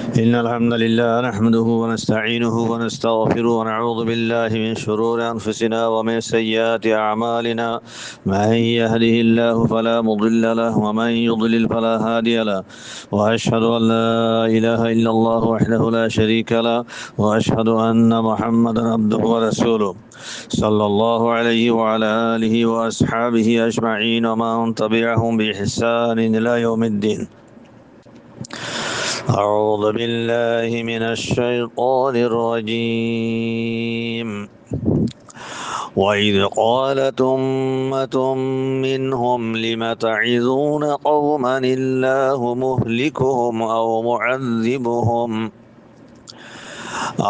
إن الحمد لله نحمده ونستعينه ونستغفره ونعوذ بالله من شرور أنفسنا ومن سيئات أعمالنا. من يهده الله فلا مضل له ومن يضلل فلا هادي له. وأشهد أن لا إله إلا الله وحده لا شريك له. وأشهد أن محمدا عبده ورسوله صلى الله عليه وعلى آله وأصحابه أجمعين ومن تبعهم بإحسان إلى يوم الدين. أعوذ بالله من الشيطان الرجيم. وإذ قالت أمة منهم لم تعظون قوما الله مهلكهم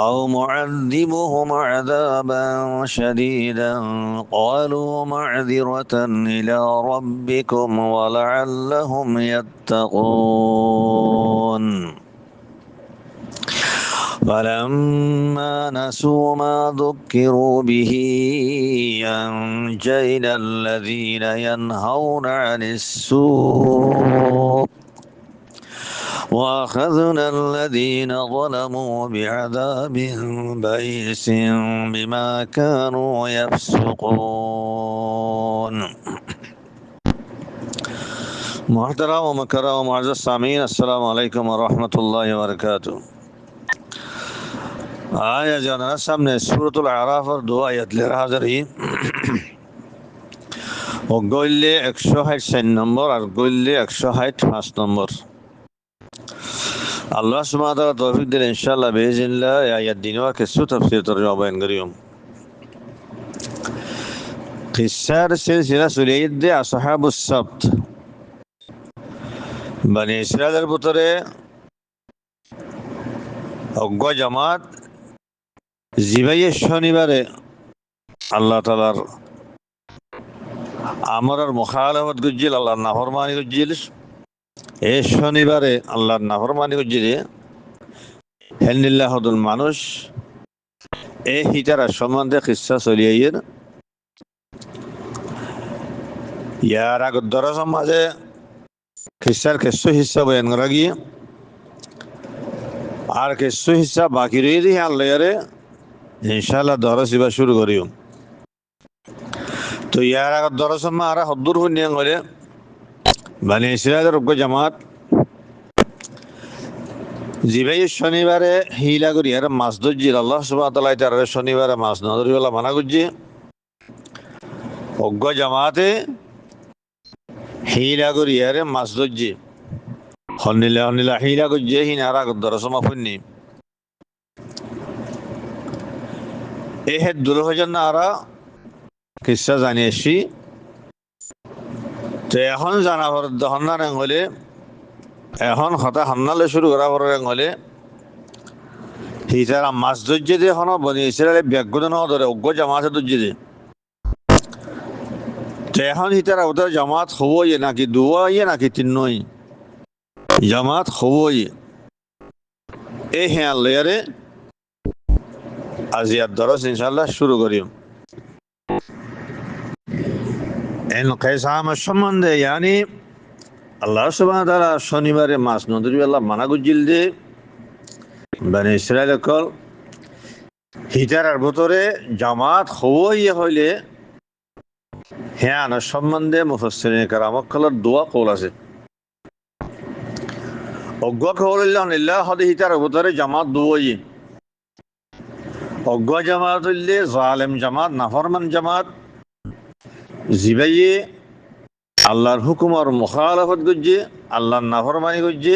أو معذبهم عذابا شديدا قالوا معذرة إلى ربكم ولعلهم يتقون. فلما نسوا ما ذكروا به أنجينا الذين ينهون عن السوء وأخذنا الذين ظلموا بعذاب بئيس بما كانوا يفسقون. محترم ومكرم ومعزز السامعين، السلام عليكم ورحمة الله وبركاته. آیا جانا সামনে সূরাতুল আরাফের 2 আয়াত লের হাজারি ও গইলে 164 নম্বর আর গইলে 165 নম্বর। আল্লাহ সুবহানাহু ওয়া তাআলা তৌফিক দিলে ইনশাআল্লাহ বিইজনিল্লাহ এই আয়াত দিনওয়া কিছু তাফসীর তরজমা বয়ান করিম। কিসার সিলসিলা সুলাইদ আসহাবুস সাbt বনি ইসরাইলের ভিতরে অজ্ঞ জামাত জিবাইয়ের শনিবারে আল্লাহ তাআলার আমরার মুখালাফত গুজিল, আল্লাহর নাফরমানি গুজিল। এই শনিবারে আল্লাহর নাফরমানি গুজিলে হেল্লিল্লাহুল মানুষ এই হিতারা সম্বন্ধে কিসসা চলিয়াইয়ের। ইয়ার আগত দরজের মাঝে কিসসার কিছু হিস্সা বয়ান করা গিয়ে আর কিছু হিস্সা বাকি রয়ে দিয়ে আল্লাহরে ইনশাআল্লাহ দরজ ইবা শুরু করিও। তো ইয়ার আগত দরজের মা আর হদ্দুর হুনিয়ান করে বনি ইসরাইলের অজ্ঞ জামাত জিবাই শনিবারে হিলা করি আর মাছ ধরছি। আল্লাহ সুবহানাহু ওয়া তাআলা তার শনিবারে মাছ না ধরিবেলা মানা করছি। অজ্ঞ জামাতে হিলা করি আর মাছ ধরছি হন্নিলা হিলা করছি হিন আর আগত দরসমা ফুননি এই হেদ দূর হয়ে যান না আরা কিসা জানিয়ে আসি। তো এখন জানা হন্না রঙ হলে এখন হতা হান্নালে শুরু করা রঙ হলে হিতারা মাছ ধরছে দিয়ে এখন বনি ইসরায়েলে ব্যাগুদ ন ধরে অজ্ঞ জামাতে ধরছে দিয়ে। তো এখন হিতারা ওদের জামাত হবই নাকি দুয়াই নাকি তিনই জামাত হবই এই হ্যাঁ লেয়ারে আজিয়ার দরস ইনশাআল্লাহ শুরু করি। ইনকিসাম সম্বন্ধে ইয়ানি আল্লাহ সুবহানাহু ওয়া তাআলা শনিবারে মাছ নদরি আল্লাহ মানা গুজিল দে বনি ইসরায়েল কল হিতারার ভিতরে জামাত হবই হইলে হ্যাঁ না সম্বন্ধে মুফাসসিরিন কেরামকলের দোয়া কৌল আছে। অজ্ঞ কৌলিল্লাহ হদে হিতারার ভিতরে জামাত দুই অজ্ঞ জামাত হইলে জালেম জামাত, নাফরমান জামাত জিবাইয়ে আল্লাহর হুকুম আর মুখালাফত করছে, আল্লাহর নাফরমানি করছে।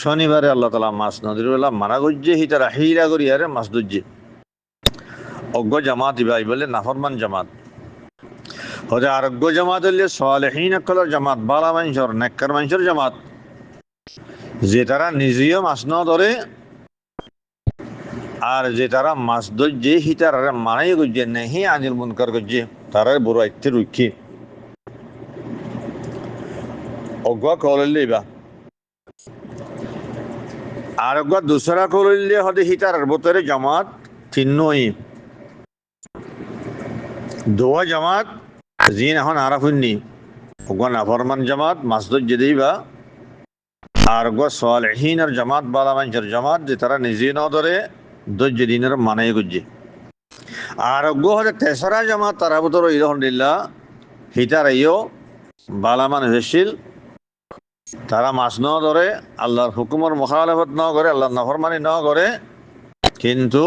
শনিবারে আল্লাহ তাআলা মাছ নদীর বেলা মানা করছে হিতারা হিরা করি আরে মাছ ধরছে। অজ্ঞ জামাত ইবাই বলে নাফরমান জামাত হতে আরোগ্য জামাত হইলে সালেহীন আকলের জামাত, বালা মানুষের নেককার মানুষের জামাত যে তারা নিজেও মাছ ন ধরে আর যে তারা মাছ ধরছে হিতার মানাই করছে নেহি আনিল মুনকার করছে তারা বড় আইতে রুখি অজ্ঞ কলিলে বা আর অজ্ঞ দুসরা কলিলে হতে হিতার ভিতরে জামাত তিনই দোয়া জামাত জিন এখন আরাফুন্নি অজ্ঞ নাফরমান জামাত মাছ ধরছে দেই বা আর গো সালেহিনের জামাত বালা মানুষের জামাত যে তারা নিজে ন ধরে ধৈর্য দিনের মানে গুজি আর গো হলে তেসরা জামাত তারা ভিতর ইরহমদুল্লাহ হিতার ইও বালা মানুষ এসেছিল তারা মাছ ন ধরে আল্লাহর হুকুমের মুখালাফত ন করে আল্লাহর নাফরমানি ন করে কিন্তু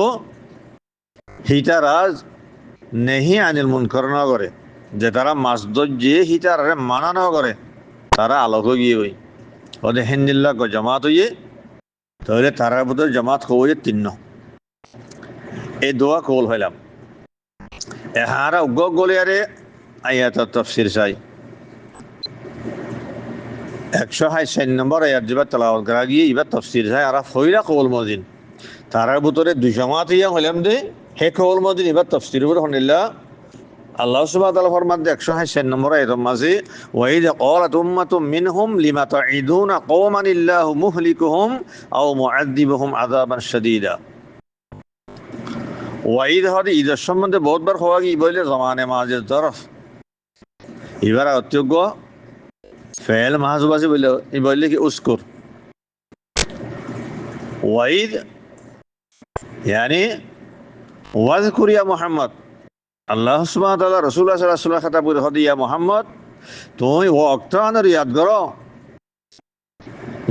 হিতারা নেহি আনিল মুনকর ন করে যে তারা মাছ ধরিয়ে হিতারে মানা ন করে তারা আলোক গিয়ে ওই ওদের হিন্দিল্লা জামাত হইয়ে তাহলে তারার ভিতরে জামাত হয়ে তিন্ন এই দোয়া কবুল হইলাম এহারা উগ্র গলিয়ারে আয়াত তফসির চাই 164 নম্বর আয়াত যেবার তেলাওয়াত করা গিয়ে এবার তফসির চাই আর হইলা কবুল মদিন তারার ভিতরে দুই জামাত ইয়া হইলাম দে হে কবুল মদিন এবার তফসির উপর হনিল্লা আল্লাহ সুবহানাহু ওয়া তাআলা ফরমাতে 164 নম্বর আয়াতের মাঝে ওয়াইদ ক্বালাত উম্মাতুম মিনহুম লিমা তাঈদুনা কওমান ইল্লাহু মুহলিকুহুম আও মুআযযিবুহুম আযাবান শাদীদা ওয়াইদ হদি ঈদের সম্বন্ধে বহুতবার হওয়া গিয়ে বললে জমানে মাঝের তরফ এবার অত্যজ্ঞ ফেল মাহজুব আছে বললে এই বললে কি উস্কুর ওয়াইদ यानी ওয়াজকুর ইয়া মুহাম্মদ আল্লাহ সুবহানাহু ওয়া তাআলা রাসূলুল্লাহ সাল্লাল্লাহু আলাইহি ওয়াসাল্লাম খাতাবুর হদি ইয়া মুহাম্মদ তুই ওয়াক্তানের ইয়াদ করো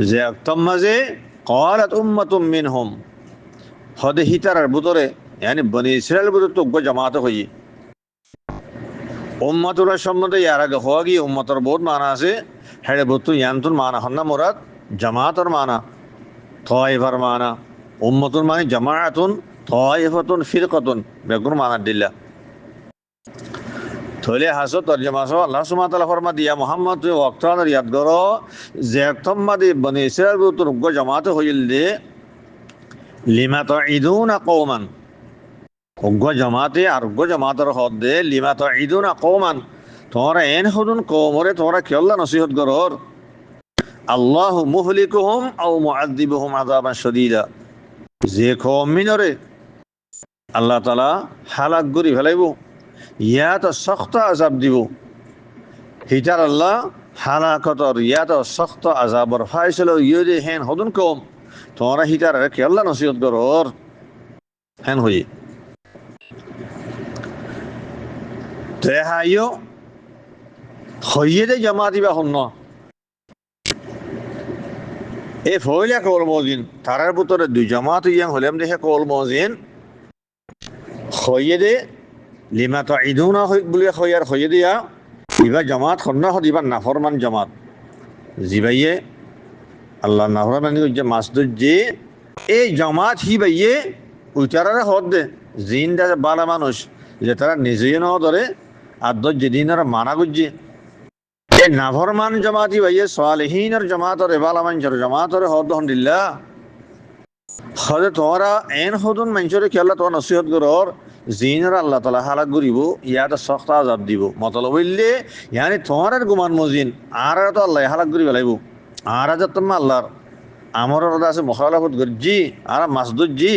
যে ওয়াক্তম মাঝে ক্বালাত উম্মাতুম মিনহুম হদি হিতার ভিতরে यानी বনি ইসরাইল ভিতরে তো জামাত হই উম্মতুর সম্বন্ধে ইয়ার আগে হওয়া গিয়ে উম্মতর বহুত মানা আছে হেড়ে বতু ইয়ান্তুর মানা হন্না মুরাদ জামাতর মানা তয়ফার মানা উম্মতুর মানে জামাআতুন তয়ফাতুন ফিরকাতুন বেগুন মানা দিল্লা থলে হাসো তরজমা সহ আল্লাহ সুবহানাহু ওয়া তাআলা ফরমা দিয়া মুহাম্মদ তুই ওয়াক্তানের ইয়াদ করো যে একতম মাদি বনি ইসরাইল ভিতর জামাত হইল দে লিমা তাঈদুনা কওমান উগ্র জামাতে আর উগ্র জামাতের হদ দে লিমা তাঈদুনা কওমান তোমরা এন হদুন কওমরে তোমরা কি আল্লাহ নসিহত করর আল্লাহু মুহলিকুহুম আও মুআযযিবুহুম আযাবান শাদীদা যে কওম মিনরে আল্লাহ তাআলা হালাক করি ফেলাইব ইয়াত সখ্ত আযাব দিব হিটার আল্লাহ হালাকতর ইয়াত সখ্ত আযাবর ফাইসলা ইউদি হেন হদুন কওম তোমরা হিটার কি আল্লাহ নসিহত করর হেন হই তেহাইও হইয়ে জামাতি বা হন্য এ ফইলা কওল মজিন তারার ভিতরে দুই জামাত ইয়াং হলাম দেখে কওল মজিন হইয়ে দে লিমা তাঈদুনা বলি হইয়ার হইয়ে দিয়া ইবা জামাত হন্য হদিবা নাফরমান জামাত জিবাইয়ে আল্লাহ নাফরমানি যে মাসদুদ যে এই জামাত হি বাইয়ে উইটারারে হদ দে জিন্দা বালা মানুষ যে তারা নিজেই ন ধরে আদ যেদিনের মানা গুজি এই নাফরমান জামাতি ভাইয়ে সালেহিনের জামাতর এবালা মানুষের জামাতরে হদ আলহামদুলিল্লাহ হদে তোমরা এন হদুন মানুষরে কি আল্লাহ তোমার নসিহত করর জিনের আল্লাহ তাআলা হালাক করিব ইয়াতে সখ্ত আযাব দিব মতলব হইলে ইয়ানি তোমার গুমান মজিন আর তো আল্লাহ হালাক করি ফেলাইব আর আজ তোমার আল্লাহর আমার আছে মুখালাফত করজি আর মাসদুদ জি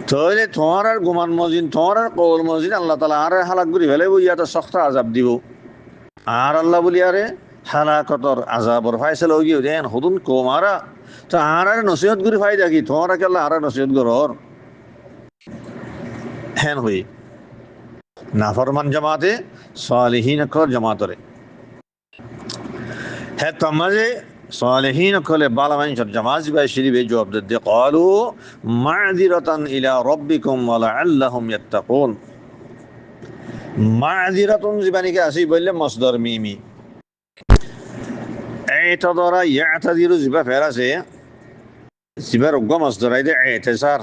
তাহলে তোমার আর গুমান মজিন তোমার আর কওল মজিন আল্লাহ তাআলা আর হালাক করি ফেলাইব ইয়াতে সখ্ত আযাব দিব আর আল্লাহ বলি আরে হালাকতর আযাবর ফায়সালা হই গিয়ে দেন হদুন কোমারা তো আর নসিহত করি ফায়দা কি তোমার কি আল্লাহ আর নসিহত করর হেন হই নাফরমান জামাতে সালেহিন কর জামাতরে হে তমাজে সালেহিন কলে বালা মানুষের জামাত বাই শরীফে জবাব দে ক্বালু মাযিরাতান ইলা রাব্বিকুম ওয়া লাআল্লাহুম ইয়াত্তাকুন মাযিরাতুন জিবানিকে আসি বললে মসদর মিমি اعتذر يعتذر জিবা ফেরাছে জিবার উগ্র মসদর আইদে ইতিজার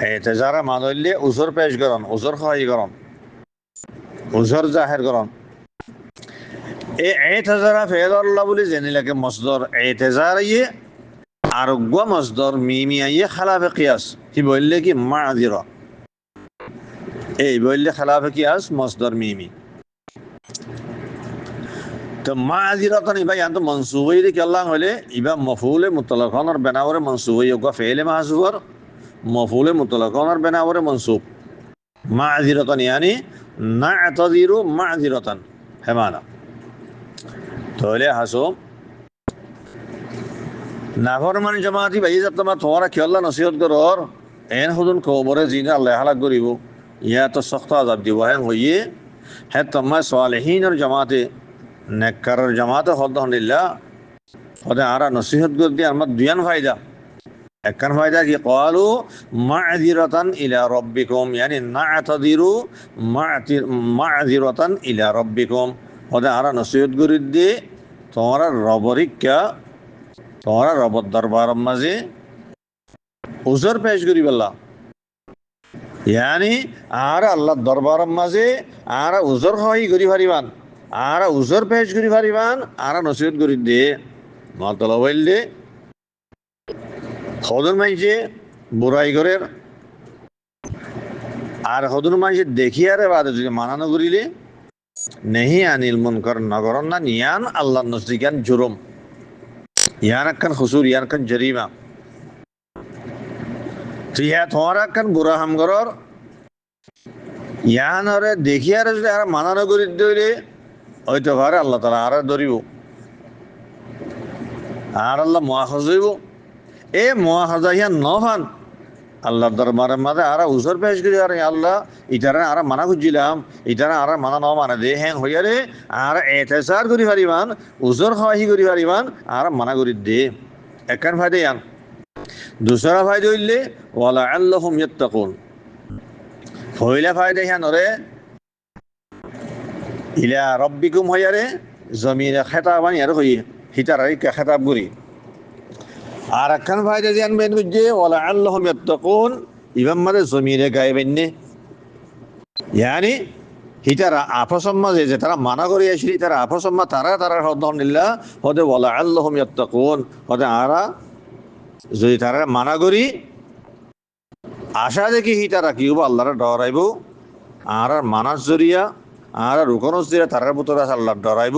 ইতিজার মানলে উজর পেশ করন উজর খাই করন উজর জাহির করন এই ইতিজার ফেরাল্লাহ বলি জেনিলাকে মসদর ইতিজার ইয়ে আর উগ্র মসদর মিমি ইয়ে খেলাফে কিয়াস কি বললে কি মাযিরা এই বললে খেলাফে কিয়াস মসদর মিমি তো মাযিরাতান ইবা ইয়ান্ত মনসুবই রে কি আল্লাহ হলে ইবা মফউলে মুতলাকানের বানাওরে মনসুবই ওগা ফেলে মাহজুর মফউলে মুতলাকানের বানাওরে মনসুব মাযিরাতান ইয়ানি না'তাযিরু মাযিরাতান হেমানা তাহলে হাসো নাফরমান জামাতি ভাই তোমার তোমারা কি আল্লাহ নসিহত করর এন হুদুন কবরে জিনে আল্লাহ হালাক করিব ইয়া তো সখ্ত আযাব দিব হ্যাঁ হইয়ে হ্যাঁ তোমার সালেহিনের জামাতে নেককারের জামাতে হদ্দাহনিল্লাহ হদে আরা নসিহত করে দিয়ে আমার দুয়ান ফায়দা একখান ফায়দা কি ক্বালু মা'যিরাতান ইলা রাব্বিকুম ইয়ানি না'তাযিরু মা'যিরাতান ইলা রাব্বিকুম হদে আরা নসিহত করে দিয়ে তোমরা রবরিকা তোমরা রবর দরবার মাঝে উজর পেশ করি বললা ইয়ানি আর আল্লাহ দরবার মাঝে আর উজর হয় করি পারিবান আর উজর পেশ করি পারিবান আর নসিহত করি দে মতলব হইলে হদুর মাইছে বুড়াই করের আর হদুর মাইছে দেখিয়ারে বাদে যদি মানানো করিলে নেহি আনিল মুনকার নগরন না নিয়ান আল্লাহ নজদিকান জুরুম ইয়ান একখান হুসুর ইয়ান একখান জরিমা তুই হ্যাঁ তোমার একখান বুড়া হামগরর ইয়ান হরে দেখিয়ারে যদি আর মানানো করি দিলে হয়তো পারে আল্লাহ তালা আর ধরিব আর আল্লাহ মহাখাজ হইব এ মহাখাজা ইয়া নভান আল্লাহ দরবারের মাঝে আর উজর পেশ করি আর আল্লাহ ইটারে আর মানা খুঁজিলাম ইটারে আর মানা ন মানে দে হ্যাং হইয়ারে আর এতেসার করি পারিবান উজর খাওয়াহি করি পারিবান আর মানা করি দে একখান ফায়দা ইয়ান দুসরা ফায়দা হইলে ওয়ালা আল্লাহুম ইয়াত্তাকুন পয়লা ফায়দা ইয়ান ওরে ইলা রব্বিকুম হইয়ারে জমিনে খেতাবানি আর হই হিতারাই খেতাব করি আর একখান ফায়দা দিয়ান বেন বুঝে ওয়ালা আল্লাহুম ইয়াত্তাকুন ইমাম মাদে জমিনে গায়বেননে ইয়ানি হিতারা আপসমা যে তারা মানা করে আসলি তারা আপসমা তারা হদ্দাহনিল্লাহ হদে ওয়ালা আল্লাহুম ইয়াত্তাকুন হদে আরা যদি তারা মানা করি আশা দেখি হিতারা কি হবো আল্লাহরা ডরাইব আর মানার জরিয়া আর রুকনস দিয়ে তারার ভিতরে আল্লাহ ডরাইব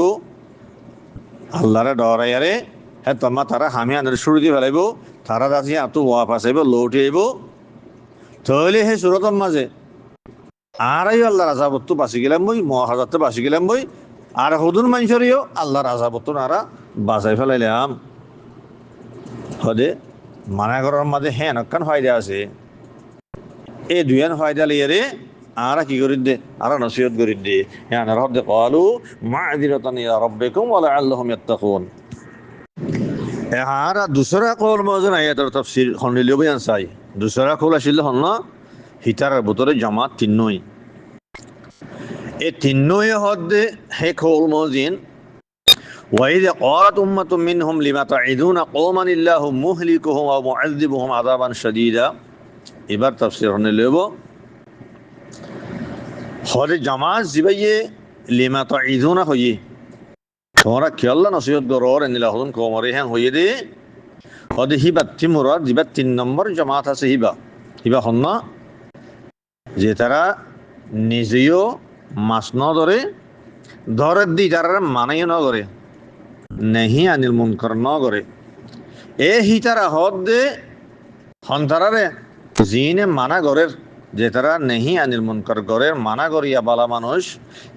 আল্লাহরে ডরাইয়ারে হ্যাঁ তোমার তারা হামি আনের শুরু দিয়ে ফেলাইব তারা দাঁড়ি এত ওয়াপাস আইব লৌটে আইব তাহলে সেই সুরতর মাঝে আর আল্লাহর আজাবত্ব বাঁচি গেলাম বই মহাজাতে বাঁচি গেলাম বই আর হদুন মানুষেরও আল্লাহর আজাবত্ব নারা বাঁচাই ফেলাইলাম হদে মানা করার মাঝে হ্যাঁ নকান ফায়দা আছে এই দুয়ান ফায়দা লিয়ে রে আর কি করি দে আর নসিহত করি দে হ্যাঁ রব্দে ক্বালু মা'যিরাতান ইলা রাব্বিকুম ওয়া লা'আল্লাহুম ইয়াত্তাকুন আর দুসরা কওল মওজুন আয়াতের তাফসীর হনিলে বয়ান চাই দুসরা কওল আসলে হন না হিতারের ভিতরে জামাত তিনই এই তিনই হদে হে কওল মওজিন وإذ قالت أمة منهم لما تعظون قوما الله مهلكهم أو معذبهم عذابا شديدا এবার তাফসীর হনে লব হরে জামাত জিবাইয়ে লিমা তাইযুনা হইয়ে তোমরা কি আল্লাহ নসিহত করর এনিলা হদুন কমরে হ্যাঁ হইয়ে দে হদে হিবা তিমুরার জিবা 3 নম্বর জামাত আছে হিবা হন না যে তারা নিজেও মাস ন ধরে দি তারা মানাইও ন করে নেহি আনিল মুনকার ন করে এ হিতারা হদ দে হন্তারারে জিনে মানা গরের যে তারা নেহি আনিল মুনকার গরের মানা করিয়া বালা মানুষ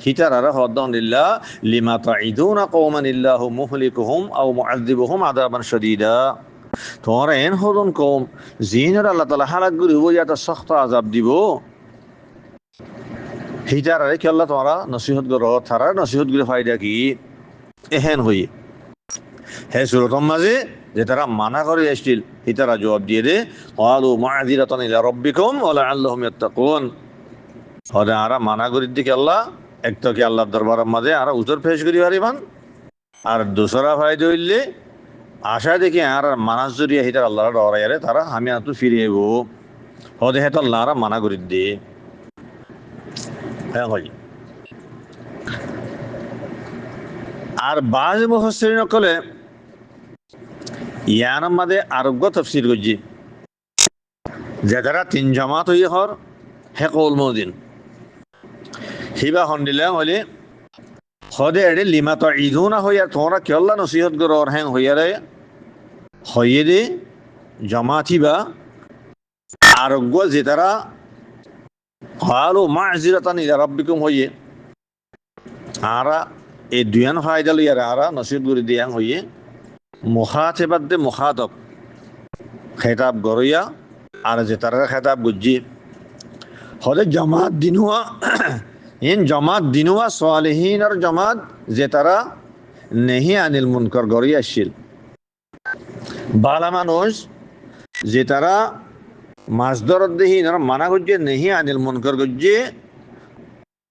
হিতারারে হদ্দাহনিল্লাহ লিমা তাইদুনা কওমান ইল্লাহু মুহলিকুহুম আও মুআযযিবুহুম আযাবান শাদীদা তোমরা এন হদন কওম জিনের আল্লাহ তাআলা হালাক করিব ইয়াটা সখ্ত আযাব দিব হিতারারে কি আল্লাহ তোমরা নসিহত করো তারা নসিহত করে ফায়দা কি এহেন হই হে সূরাতুল মাঝে যে তারা মানা করে আসছিল হিতারা জবাব দিয়ে দে ক্বালু মা'যিরাতান ইলা রাব্বিকুম ওয়া লা'আল্লাহুম ইয়াত্তাকুন হদে আরা মানা করির দিকে আল্লাহ একটা কি আল্লাহর দরবারের মাঝে আরা উজর পেশ করি পারিবান আর দুসরা ফায়দা হইলে আশা দেখি আর মানাস জরিয়া হিতার আল্লাহর ডরাইয়ারে তারা আমি আতু ফিরে আইব হদে হেত আল্লাহ আরা মানা করির দে হ্যাঁ হয় আর বাজ মুফাসসিরিন কলে ইয়ানার মাঝে আরোগ্য তফসির করছি যে তারা 3 জামাত হইয়ে হর হে কওল মওজিন হিবা হন্দিলাম হলে হদে এডে লিমা তাইযুনা হইয়া তোমরা কি আল্লাহ নসিহত করর হ্যাং হইয়ারে হইয়ে দে জামাত হিবা আরোগ্য যে তারা ক্বালু মা'যিরাতান ইলা রাব্বিকুম হইয়ে আরা এই দুয়ান ফায়দা লইয়ারে আরা নসিহত করে দিয়াং হইয়ে মুখাতেবাদ দে মুখাতব খেতাব গরইয়া আর যে তারা খেতাব গুজ্জি হলে জমাত দিনুয়া ইন জমাত দিনুয়া সালেহীন আর জমাত যে তারা নেহি আনিল মুনকর গরইয়া শিল বালা মানুষ যে তারা মাসদরদ্দেহীন আর মানা গুজ্জে নেহি আনিল মুনকর গুজ্জে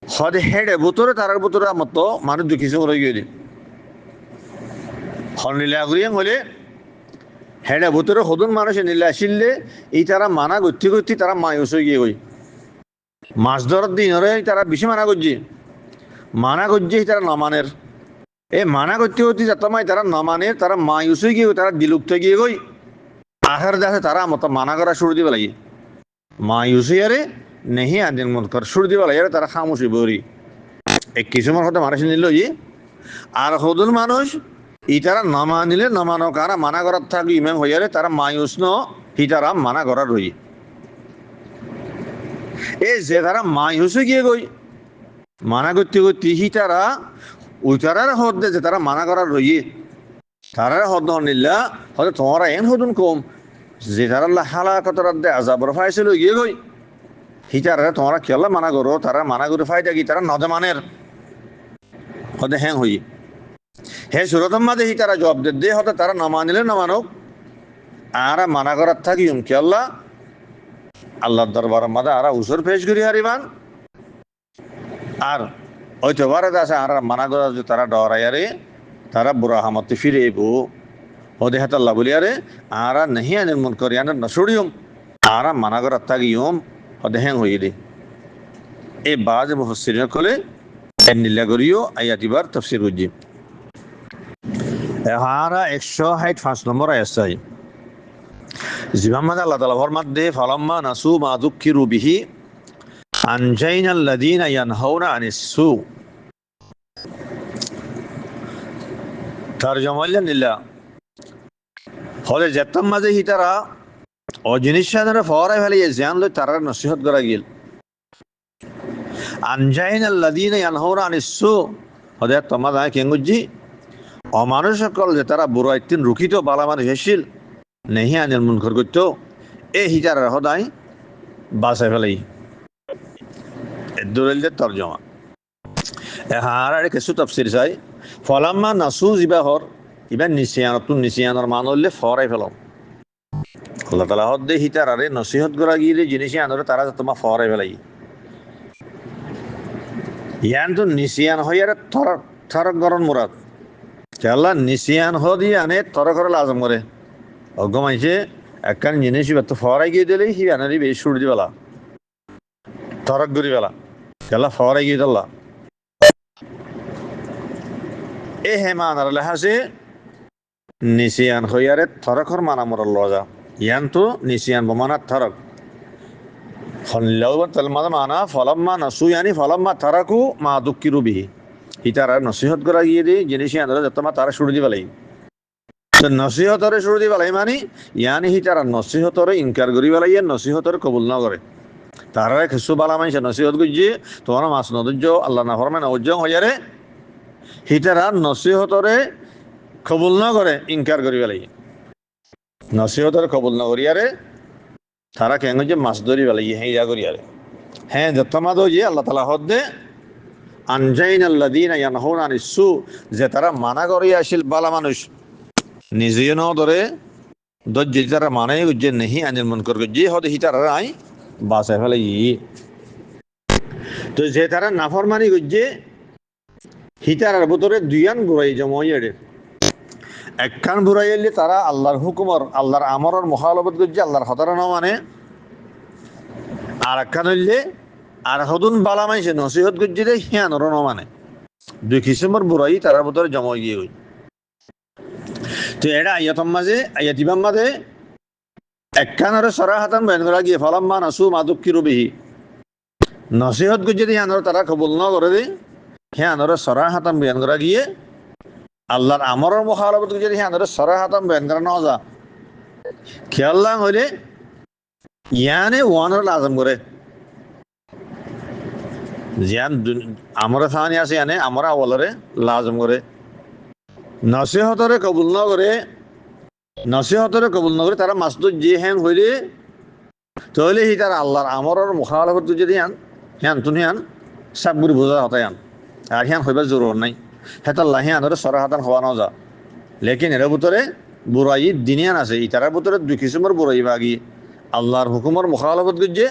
হদে হেডে বুতরে তারার বুতরে মতো মানুষ দুঃখিত রয়ে গিয়ে হনিলা করিয়াং হলে হেডে বুতরে হদুন মানুষে নিলে আসিলে এই তারা মানা গতি গতি তারা মায়ুস হয়ে গিয়ে মাছ ধরার দিন তারা বেশি মানা করছে তারা নমানের এ মানা করতে করতে যতমাই তারা নমানের তারা মায়ুস হয়ে গিয়ে তারা বিলুপ্ত গিয়ে গই আখের দেখে তারা মতো মানা করা শুরু দিবে লাগে মায়ুস আরে নেহি আদিন মন কর শুরু দিবে লাগে তারা খামুশি বরি এক কিছুমান হতে মানুষ নিল আর হদুন মানুষ ই তারা নমা নিলে নমানো কারা মানা করার থাকলে ইমাম হইয়ারে তারা মায়ুস ন হি তারা মানা করার রই এ যে তারা মায়ুসে গিয়ে গই মানা করতে করতে হি তারা ওই তারার হদ দে যে তারা মানা করার রই তারার হদ নিল্লা হয়তো তোমারা এন হদুন কম যে তারা হালা কত দে আজাবর ফাইছিল গিয়ে গই হি তারা তোমরা কেলা মানা করো তারা মানা করে ফাইদা কি তারা নজমানের হদে হ্যাং হই হে সুরতম মাদে হি তারা জবাব দে হতে তারা না মানিলে না মানক আর মানা করার থাকি কেল্লা আল্লাহর দরবার মাদা আর উসর পেশ করি হারিবান আর ওইতে বারে আছে আর মানা করা যে তারা ডরাইয়ারে তারা বুড়া হামতে ফিরে এবো হদে হাত আল্লাহ বলিয়ারে আর নেহি আনিল মন করি আনার নসড়িয়ম আর মানা করার থাকিম হদে হ্যাং হই দে এই বাজ মুফাসসিরিন কলে নিল্লা করিও আয়াতিবার তাফসীর বুঝি এহারা 165 নম্বর আয়াত জিবাম্মাদ আল্লাহ তাআলা ফরমাত দে ফালাম্মা নাসু মা যুকিরু বিহি আনজাইনাল লাযিনা ইয়ানহাউনা আনিস সু তরজমা লিল্লাহ হলে যেতাম মাঝে হি তারা ও জিনিসটা ফরাই ফেলে জান লই তারা নসিহত করা গিল আনজাইনাল লাযিনা ইয়ানহাউনা আনিস সু হলে তোমাদ আয় কেঙ্গুজি অমানুষ সকল যে তারা বুড়ো একদিন রুখিত বালা মানুষ হেসিল নেহি আনিল মুনকর করতো এ হিটার হদাই বাসায় ফেলাই দলিলের তরজমা আর কিছু তাফসীর চাই ফলাম্মা নাসু জিবাহর ইবান নিসিয়ানর মান হইলে ফরাই ফেলাম আল্লাহ তাআলা হদে হিটার আরে নসিহত করা গিয়ে জিনিস আনরে তারা তোমার ফরাই ফেলাই ইয়ান তো নিসিয়ান হইয়ারে থরক গরন মুরাদ আল্লাহ নিসিয়ান হদি আনে থরক করে লাজম করে অগমাইছে একখান জিনিস তো ফরাই গিয়ে দিলেই হি আনারি বেশ সুর দিবেলা তরক গুরি বেলা আল্লাহ ফরাই গিয়ে দিল্লা এ হেমান আর লেহাসে নিসিয়ান হইয়ারে থরকর মানা মরল লজা ইয়ান তো নিসিয়ান বমানার থরক মানা ফলাম্মা নাসু ইয়ানি ফলাম্মা থরাকু মা দুঃখিরু বিহি হি তারা নসিহত করা গিয়ে দি জিনিস আনরে যতমা তারা সুর দিবেলাই নসিহতরে শুরু দি বেলাই মানে ইয়ানি হি তারা নসিহতরে ইনকার করি বেলাই নসিহতরে কবুল ন করে তারা কিছু বালা মানছে নসিহত করছি তোমার মাছ নদর্য আল্লাহ না ফরমে না উজ্জং হইয়ারে হি তারা নসিহতরে কবুল ন করে ইনকার করি বেলাই নসিহতরে কবুল ন করিয়ারে তারা কেন যে মাছ ধরি বেলাই হ্যাঁ করিয়ারে হ্যাঁ যতমা দো যে আল্লাহ তাআলা হদে আনজাইনাল লাযিনা ইয়ানহাউনা আনিস সু যে তারা মানা করিয়া আসিল বালা মানুষ নিজেও ন ধরে দজ্জে তারা মানে যে নেহি আনিল মুনকর যে হদে হি তারা আই বাসায় ফেলে তো যে তারা নাফরমানি গজ্জে হি তারার ভিতরে দুইয়ান বুড়াই জমাইয়ারে একখান বুড়াই এলে তারা আল্লাহর হুকুমর আল্লাহর আমরের মুখালফত গজ্জে আল্লাহর হতারা ন মানে আর একখান হইলে আর হদুন বালা মাইছে নসিহত গজ্জে দে হিয়ানর ন মানে দুই কিসিমের বুড়াই তারার ভিতরে জমাই গিয়ে গই তো এটা আয়াতিবাম মাঝে একখানরে সরাহাতান বয়ান করা গিয়ে ফলাম্মা নাসু মা দুঃখিরু বিহি নসিহত গুজে দিয়ে আনর তারা কবুল ন করে দি হ্যাঁ আনরে সরাহাতান বয়ান করা গিয়ে আল্লাহর আমরের মুখালফত গুজে দিয়ে আনরে সরাহাতান বয়ান করা ন যা খেয়াল্লাম হইলে ইয়ানে ওয়ানর লাজম করে জিয়ান আমরা ফানি আছে আনে আমরা আওয়ালরে লাজম করে নসিহতরে কবুল নগরে তারা মাসদুদ যে হ্যান হইলে তাহলে হি তার আল্লাহর আমরের মুখালাফত যদি আন হ্যান তুমি আন সাবগুরি বোঝা হতাই আন আর হ্যান হইবার জরুর নাই হেতাল্লাহ হ্যান ধরে সরাহাতান হওয়া না যা লেকিন এর ভিতরে বুড়াই দিনিয়ান আছে ইতারার ভিতরে দুই কিসিমের বুড়াই বাগি আল্লাহর হুকুমর মুখালাফত করছে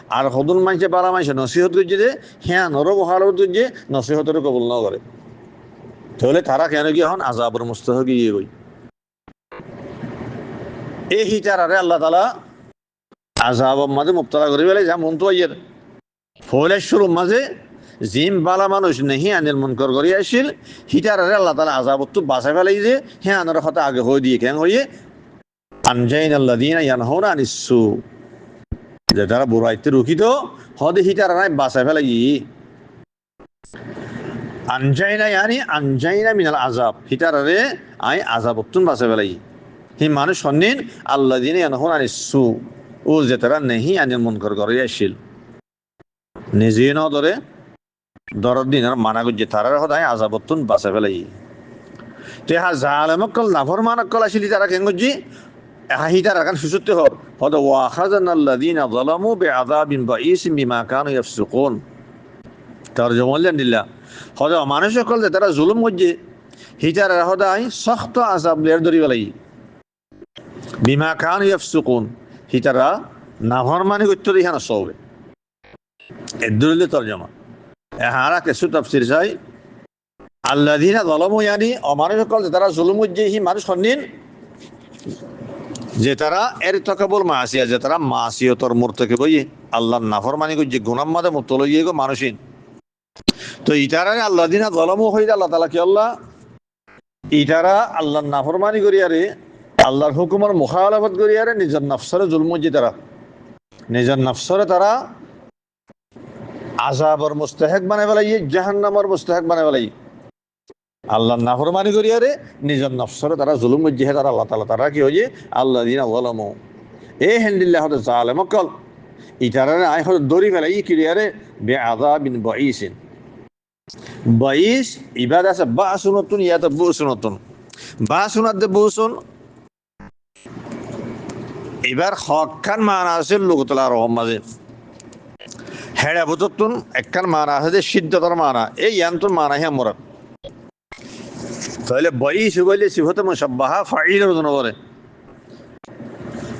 আর হদুল মানছে বালা মানছে নসিহত করছে যে হ্যাঁ নরও মুখালাফত করছে নসিহতের কবুল না করে তাহলে তারা কেন কি হন আযাবের মুস্তাহিক গিয়ে গই এই হিতারারে আল্লাহ তাআলা আযাবের মাঝে মুবতালা করে ফেলে যেমন তো ইয়ের ফলেশ্বর মাঝে জিম বালা মানুষ নেহি আনিল মুনকর করি আসিল হিটারে আল্লাহ তাআলা আযাবত তো বাঁচাই ফেলাই যে হ্যাঁ আনার কথা আগে হয়ে দিয়ে কেন হইয়ে আনজাইনাল্লাযীনা ইয়ানহাউনা আনিস সু যে তারা বুরাইতে রুখিত হদে হিটার নাই বাঁচাই ফেলাই আনজাইনা ইয়ানি আনজাইনা মিনাল আযাব হিটারে আই আযাবত বাঁচাই ফেলাই হি মানুষ হন্নিন আল্লাযীনা ইয়ানহাউনা আনিস সু ও যে তারা নেহি আনিল মুনকর করি আসিল নিজে ন ধরে দরদ দিন আর মানা করছে তারার সদায় আযাবতুন বাঁচা ফেলাই তে হা জালেমকল নাফরমানকল আসিলি তারা কেন করছি হাহি তারা কান সুসুতে হর হদ ওয়াখাযানাল্লাযীনা যালামু বিআযাবিন বাঈসিন বিমা কানু ইয়াফসুকুন তরজমা দিল্লাহ হদ মানুষকল যে তারা জুলুম করছে হিতার হদায় সখত আযাব লের ধরি ফেলাই বিমা কানু ইয়াফসুকুন হিতারা নাফরমানি করতে ইহানা সবে এদুরুল তরজমা হারা কিছু তাফসীর চাই আল্লাযীনা যালামু ইয়ানি অমানুষকল যে তারা জুলুম করছে হি মানুষ হন্নিন যে তারা এর তকাবুল মাসিয়া যে তারা মাসিয়তর মুরতাকিব হই আল্লাহর নাফরমানি করছে গুনাহ মাদে মুবতলা হইয়ে গো মানুষিন তো ইতারা আল্লাযীনা যালামু হইদা আল্লাহ তাআলা কি আল্লাহ ইতারা আল্লাহর নাফরমানি করিয়ারে আল্লাহর হুকুমের মুখালাফত করিয়ারে নিজের নফসরে জুলম করছে তারা নিজের নফসরে তারা আযাবের মুস্তাহিক বানাই ফেলাই জাহান্নামের মুস্তাহিক বানাই ফেলাই আল্লাহর নাফরমানি করিয়ারে নিজের নফসরে তারা জুলুম করছে তারা আল্লাহ তাআলা তারা কি হইছে আল্লাযীনা যালামু এ হেনদিল্লাহ হদ জালেমকল ইতারারে আই হদ দরি ফেলাই কিরিয়ারে বিআযাবিন বাঈসিন বাঈস ইবাদ আছে বাসুনতুন ইয়াত বুসুনতুন বাসুনাত দে বুসুন এবার হকান মানা আছে লুগতলা রহমাজে হেড়া বুততুন একখান মানা আছে যে সিদ্ধতর মানা এই ইয়ান্তুন মানা হে মুরাদ তাহলে বাঈস বলে সিফাতে মুশাব্বাহা ফাইলের জন্য বলে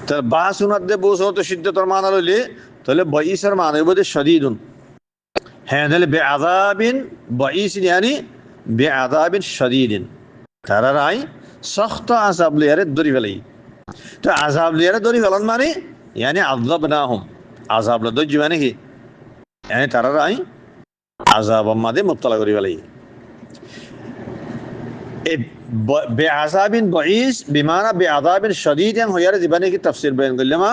তাহলে বাসুনাত দে বুসুন তো সিদ্ধতর মানা লইলে তাহলে বাঈসের মানা বলে শাদীদুন হ্যাঁ তাহলে বিআযাবিন বাঈসিন ইয়ানি বিআযাবিন শাদীদিন তারা রাই সখত আযাব লিয়ারে দরি ফেলাই তো আযাব লিয়ারে দরি ফেলান মানে ইয়ানি আযাবনাহুম আযাব লা দজি মানে কি ইয়ানি তারা রাই আযাব মাদে মুবতলা করি ফেলাই এ বিআযাবিন বাঈস বিমানা বিআযাবিন শাদীদ ইয়ান হইয়ারে জীবনে কি তাফসীর বয়ান করলাম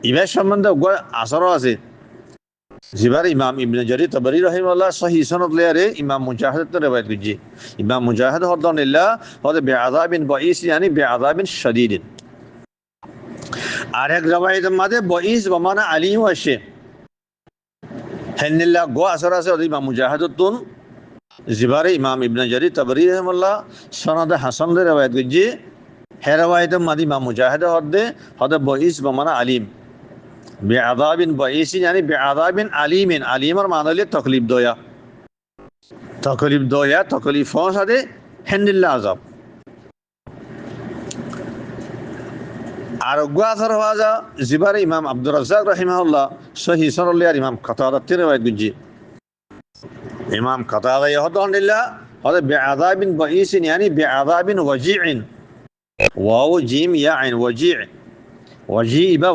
ইবা সম্বন্ধে আসর আছে জিবার ইমাম ইবনে জারির তাবরি রাহিমাহুল্লাহ সহিহ সনদ লিয়ারে ইমাম মুজাহিদ তে রওয়ায়াত করছে ইমাম মুজাহিদ হদানিল্লাহ হদে বিআযাবিন বাঈস ইয়ানি বিআযাবিন শাদীদিন আর এক রওয়ায়াতের মধ্যে বাঈস বমানা আলিম আসে হেনদিল্লাহ গো আসর আছে ইমাম মুজাহিদ তুন জিবারে ইমাম ইবনে জারির তাবরি রাহিমাহুল্লাহ সনদে হাসান তে রওয়ায়াত করছে হে রওয়ায়াতের মধ্যে ইমাম মুজাহিদ হদে বাঈস বমানা আলিম বিআযাবিন বাঈসিন यानी বিআযাবিন আলিমিন আলিমার মানে হলো তকলিফ দয়া তকলিফ সাথে হেনদিল্লাহ আযাব আর গাছর ওয়াজা জিবার ইমাম আব্দুর রাজ্জাক রাহিমাহুল্লাহ সহিহ সনদ আর ইমাম কাতাদা তে রওয়ায়াত করছে ইমাম কাতাদা ইয়াহদানিল্লাহ হদে বিআযাবিন বাঈসিন यानी বিআযাবিন ওয়াজিইন ওয়াও জিম ইয়া আইন ওয়াজি' ওয়াজি বা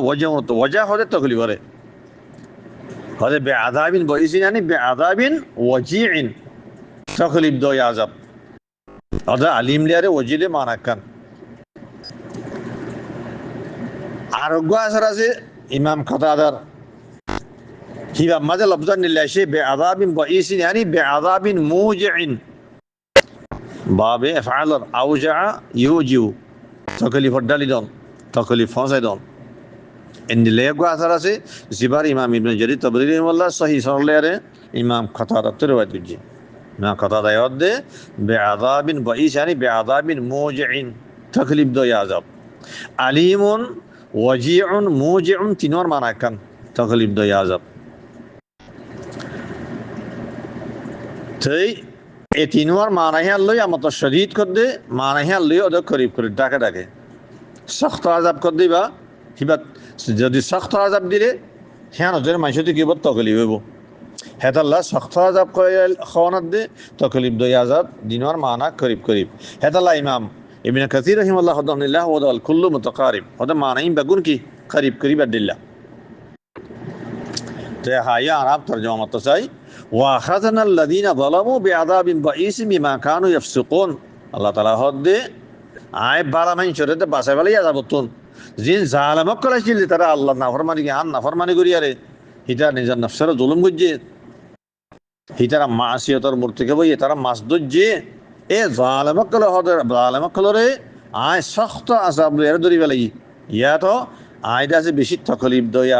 ওয়াজা হদে তকলিফ করে হদে বিআযাবিন বাঈসিন यानी বিআযাবিন ওয়াজিইন তকলিফ দয়া আযাব হদে আলিম লিয়ারে ওয়াজিলে মানা কান আর গাছর আছে ইমাম কাতাদার হিবা মাযা লফজান নিল্লাহি বিআযাবিন বাঈসিন यानी বিআযাবিন মুজিইন বাবে আফআল আওজা ইউজিউ তকলিফ ডালিদন তকলিফ ফসাইদন এন্ডিলে গো আসার আছে জিবার ইমাম ইবনে জারির তাবরি রাহিমাহুল্লাহ সহিহ সনদ লিয়ারে ইমাম কতাদাত রিওয়ায়াত করছি না কতাদা ইয়াদে বিআযাবিন বাঈস yani বিআযাবিন মুজিইন তাকলিব দয় আযাব আলিমুন ওয়াজিউন মুজিউন তিনর মানা কান তাকলিব দয় আযাব তাই এই তিনর মানা হে আল্লাহ আমত শদীদ করদে মানা হে আল্লাহ ওদ করিব করে ডাকে ডাকে সখ্ত আযাব কর দিবা হিবাত যদি সখ্ত আযাব দিলে হ্যাঁ ওদের মাইশতে কি বত তকলিব হইব হেতাল্লাহ সখ্ত আযাব খাওয়ানোর দে তকলিব দই আযাব দিনর মানা করিব করিব হেতাল্লাহ ইমাম ইবনে কাসির রাহিমাহুল্লাহ রাহমাতুল্লাহ ওয়াল কুল্লু মুতাকারিব ওদের মানাইম বেগুন কি করিব করিব আদিল্লাহ তে হায়া আরব তরজমা মত চাই ওয়া আখাযানা আল্লাযীনা যালামু বিআযাবিন বাঈসিন বিমা কানু ইয়াফসুকুন আল্লাহ তাআলা হদে আয় বালা মাইন শরীতে বাসায় বালাই আযাবতুন জিন জালামক কলাইছিল তারা আল্লাহ নাফরমানি কি আন নাফরমানি করি আরে হিটা নিজের নফসের জুলুম করছে হিতারা মাসিয়তর মূর্তিকে বই তারা মাছ ধরছে এ জালেমকলরে আয় শক্ত আজাব এর ধরি পেলাই ইয়া তো আয়টা আছে বেশি তকলিফ দয়া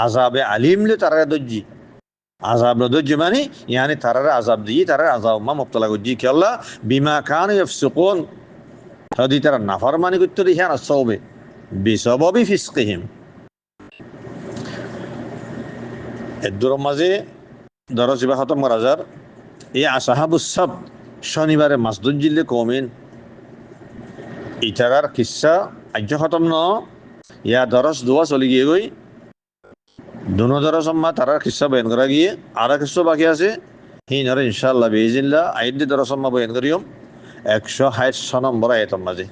আজাবে আলিমলে তারা দর্জি আজাব দর্জি মানে ইয়ানি তারারে আজাব দিয়ে তারা আজাব মা মুক্তলা করছি কি আল্লাহ বিমা কান ইফসুকুন যদি তারা নাফরমানি করতে রে হ্যাঁ সবে বিসবাবি ফিসকিহিম এর মাঝে দরজিবা খতম করা যার এই আসাহাবুস সাব শনিবারে মাসদুদ জিল্লে কমিন ইটারার কিসা আজ্য খতম ন ইয়া দরস দোয়া চলে গিয়ে গই দুনো দরস আম্মা তারার কিসা বয়ান করা গিয়ে আর কিসা বাকি আছে হিনরে ইনশাআল্লাহ বিইজিল্লাহ আইডি দরস আম্মা বয়ান করিয়ম 160 নম্বর আয়াতের মাঝে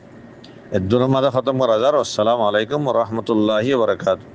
এর মাঝে খতম করা যার। আসসালামু আলাইকুম ওয়া রাহমাতুল্লাহি ওয়া বারাকাতুহু।